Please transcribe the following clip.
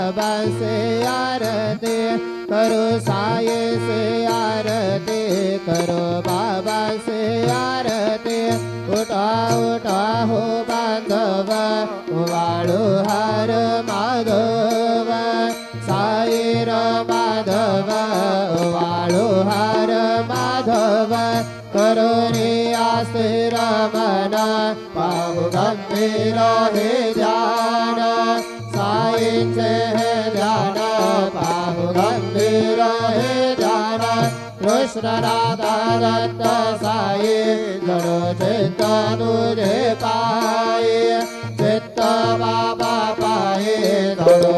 बाबा से आरती करो, साई से आरती करो, बाबा से आरती। उठा उठा हो बांधव वाळू हार माधव, साईर माधव वाळू हार माधव। करो रे आस्ते रमण पाहु गंभीर हे ध्यान, साईंचे हे ध्यान पाहु गंभीर हे ध्यान। कृष्ण राधा दत्त साई जणो चित्त तुझे पाये, चित्त बाबा पाये जणो